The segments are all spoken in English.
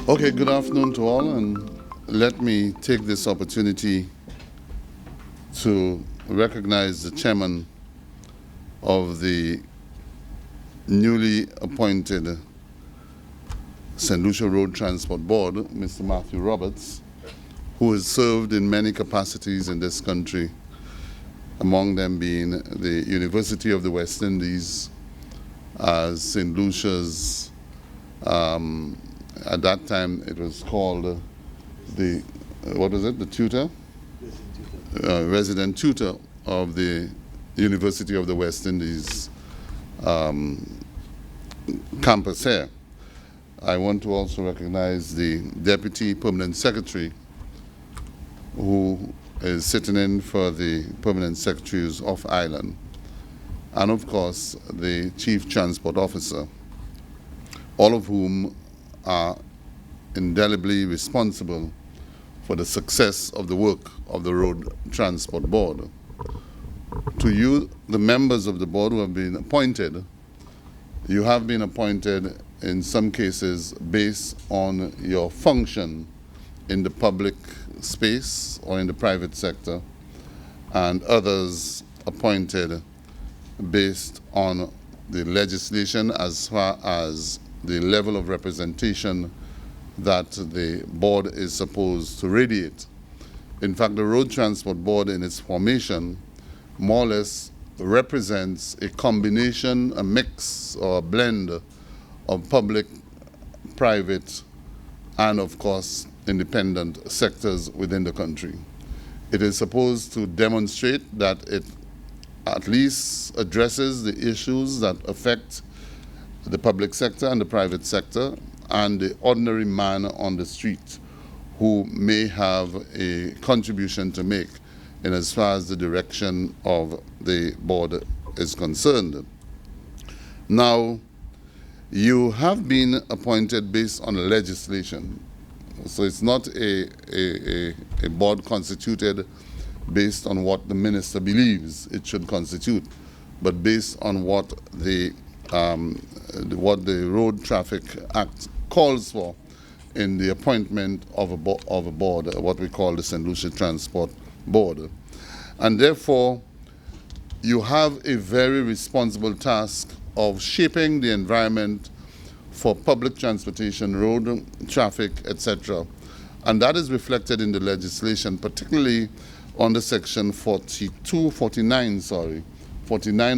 Okay, good afternoon to all, and let me take this opportunity to recognize the chairman of the newly appointed St. Lucia Road Transport Board, Mr. Matthew Roberts, who has served in many capacities in this country, among them being the University of the West Indies as St. Lucia's, at that time it was called the, the tutor? Resident tutor of the University of the West Indies campus here. I want to also recognize the Deputy Permanent Secretary who is sitting in for the Permanent Secretaries of Island, and of course the Chief Transport Officer, all of whom are indelibly responsible for the success of the work of the Road Transport Board. To you, the members of the board who have been appointed, you have been appointed in some cases based on your function in the public space or in the private sector, and others appointed based on the legislation as far as the level of representation that the board is supposed to radiate. In fact, the Road Transport Board in its formation more or less represents a combination, a mix or a blend of public, private, and of course independent sectors within the country. It is supposed to demonstrate that it at least addresses the issues that affect the public sector and the private sector and the ordinary man on the street who may have a contribution to make in as far as the direction of the board is concerned. Now, you have been appointed based on legislation. So it's not a board constituted based on what the minister believes it should constitute, but based on what the Road Traffic Act calls for in the appointment of a board, what we call the St. Lucia Transport Board. And therefore, you have a very responsible task of shaping the environment for public transportation, road traffic, etc. And that is reflected in the legislation, particularly under section 49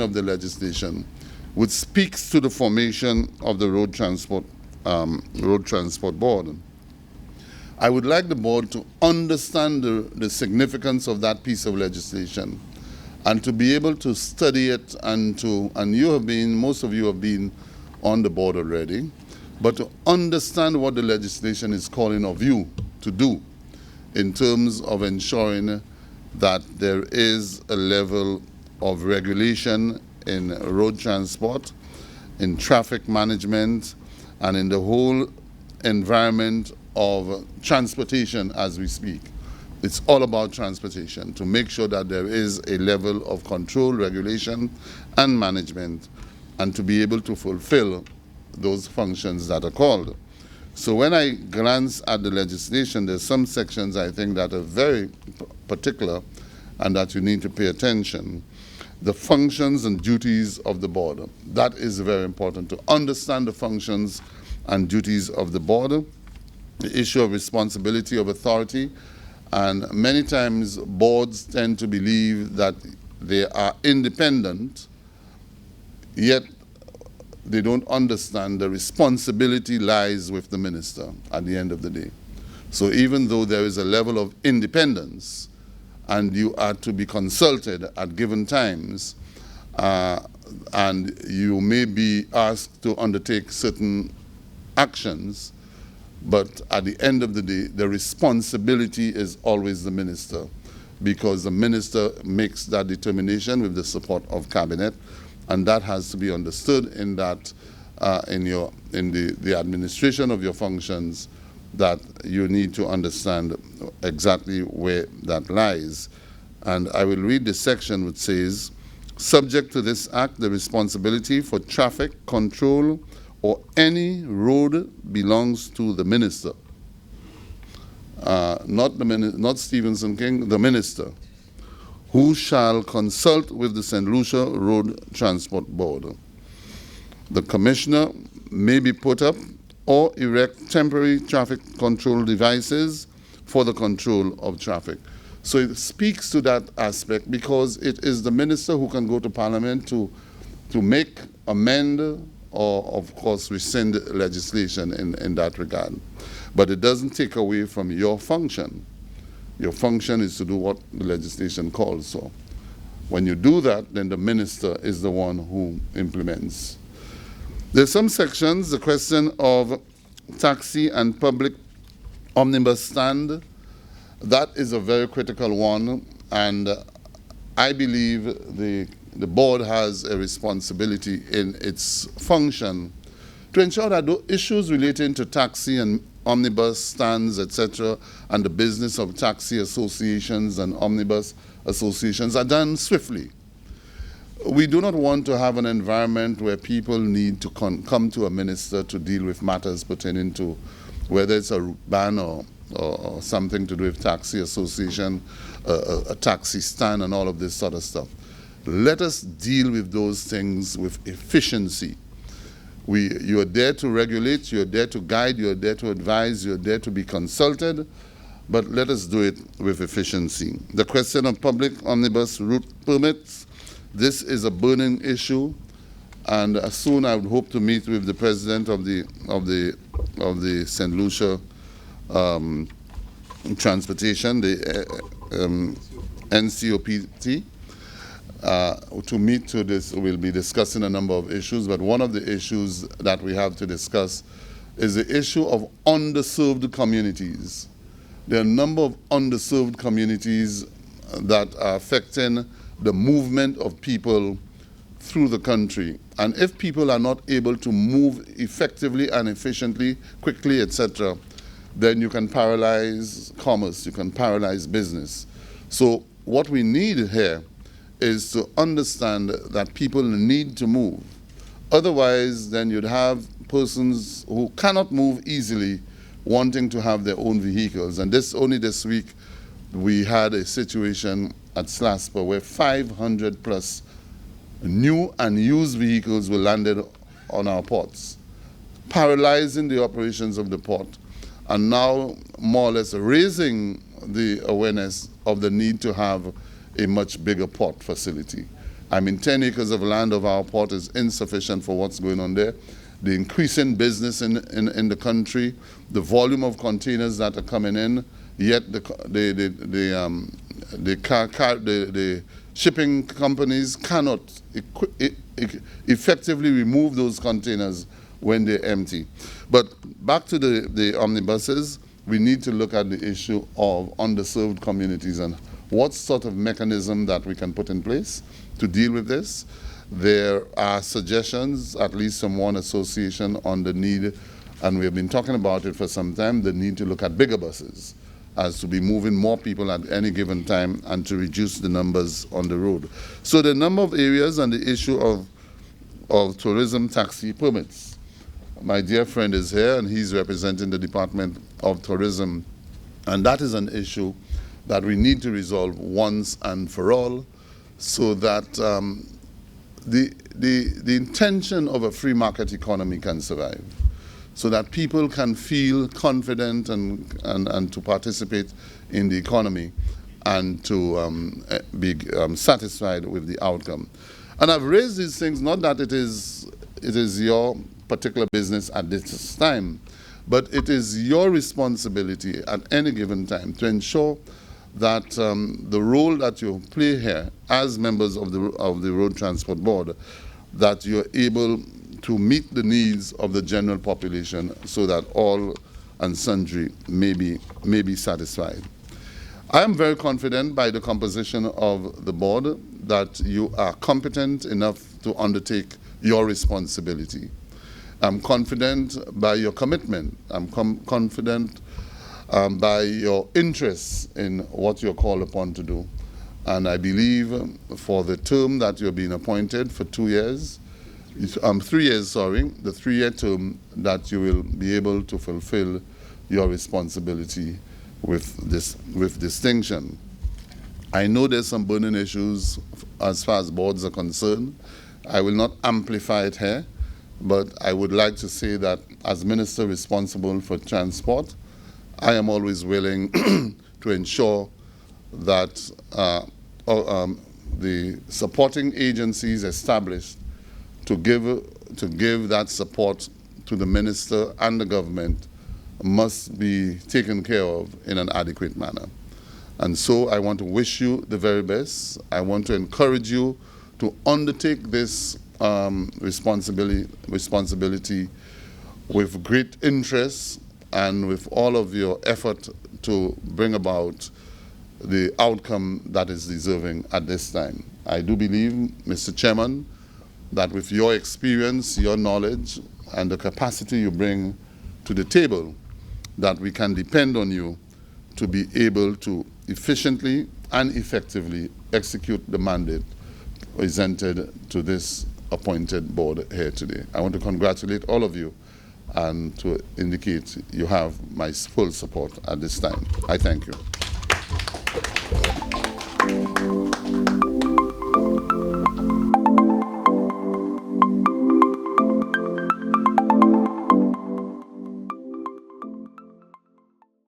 of the legislation, which speaks to the formation of the Road Transport Board. I would like the board to understand the significance of that piece of legislation and to be able to study it, and most of you have been on the board already, but to understand what the legislation is calling of you to do in terms of ensuring that there is a level of regulation in road transport, in traffic management, and in the whole environment of transportation as we speak. It's all about transportation, to make sure that there is a level of control, regulation, and management, and to be able to fulfill those functions that are called. So when I glance at the legislation, there's some sections I think that are very particular and that you need to pay attention. The functions and duties of the board. That is very important, to understand the functions and duties of the board, the issue of responsibility of authority. And many times boards tend to believe that they are independent, yet they don't understand the responsibility lies with the minister at the end of the day. So even though there is a level of independence and you are to be consulted at given times, and you may be asked to undertake certain actions, but at the end of the day, the responsibility is always the minister, because the minister makes that determination with the support of cabinet, and that has to be understood in that in the administration of your functions, that you need to understand exactly where that lies. And I will read the section which says, subject to this act, the responsibility for traffic control or any road belongs to the minister, not Stevenson King, the minister, who shall consult with the St. Lucia Road Transport Board. The commissioner may be put up or erect temporary traffic control devices for the control of traffic. So it speaks to that aspect because it is the minister who can go to Parliament to make, amend, or of course rescind legislation in that regard. But it doesn't take away from your function. Your function is to do what the legislation calls for. When you do that, then the minister is the one who implements. There's some sections, the question of taxi and public omnibus stand, that is a very critical one, and I believe the board has a responsibility in its function to ensure that the issues relating to taxi and omnibus stands, etc., and the business of taxi associations and omnibus associations are done swiftly. We do not want to have an environment where people need to come to a minister to deal with matters pertaining to whether it's a ban or something to do with taxi association, a taxi stand, and all of this sort of stuff. Let us deal with those things with efficiency. You are there to regulate, you are there to guide, you are there to advise, you are there to be consulted, but let us do it with efficiency. The question of public omnibus route permits, this is a burning issue, and soon I would hope to meet with the president of the St. Lucia Transportation, the NCOPT, to meet to this. We'll be discussing a number of issues, but one of the issues that we have to discuss is the issue of underserved communities. There are a number of underserved communities that are affecting the movement of people through the country. And if people are not able to move effectively and efficiently, quickly, etc., then you can paralyze commerce, you can paralyze business. So what we need here is to understand that people need to move. Otherwise, then you'd have persons who cannot move easily wanting to have their own vehicles. And only this week, we had a situation at Slasper where 500 plus new and used vehicles were landed on our ports, paralyzing the operations of the port, and now more or less raising the awareness of the need to have a much bigger port facility. I mean, 10 acres of land of our port is insufficient for what's going on there. The increasing business in the country, the volume of containers that are coming in, yet the shipping companies cannot effectively remove those containers when they're empty. But back to the omnibuses, we need to look at the issue of underserved communities and what sort of mechanism that we can put in place to deal with this. There are suggestions, at least from one association, on the need, and we have been talking about it for some time, the need to look at bigger buses as to be moving more people at any given time and to reduce the numbers on the road. So the number of areas and the issue of tourism taxi permits. My dear friend is here and he's representing the Department of Tourism, and that is an issue that we need to resolve once and for all so that the intention of a free market economy can survive, so that people can feel confident and to participate in the economy and to be satisfied with the outcome. And I've raised these things not that it is your particular business at this time, but it is your responsibility at any given time to ensure that the role that you play here as members of the Road Transport Board, that you're able to meet the needs of the general population so that all and sundry may be satisfied. I am very confident by the composition of the board that you are competent enough to undertake your responsibility. I'm confident by your commitment. I'm confident by your interest in what you're called upon to do. And I believe for the term that you're being appointed for 2 years, 3 years, sorry, the 3-year term that you will be able to fulfill your responsibility with distinction. I know there's some burning issues as far as boards are concerned. I will not amplify it here, but I would like to say that as minister responsible for transport, I am always willing to ensure that the supporting agencies established to give that support to the minister and the government must be taken care of in an adequate manner. And so I want to wish you the very best. I want to encourage you to undertake this responsibility with great interest and with all of your effort to bring about the outcome that is deserving at this time. I do believe, Mr. Chairman, that with your experience, your knowledge, and the capacity you bring to the table, that we can depend on you to be able to efficiently and effectively execute the mandate presented to this appointed board here today. I want to congratulate all of you and to indicate you have my full support at this time. I thank you.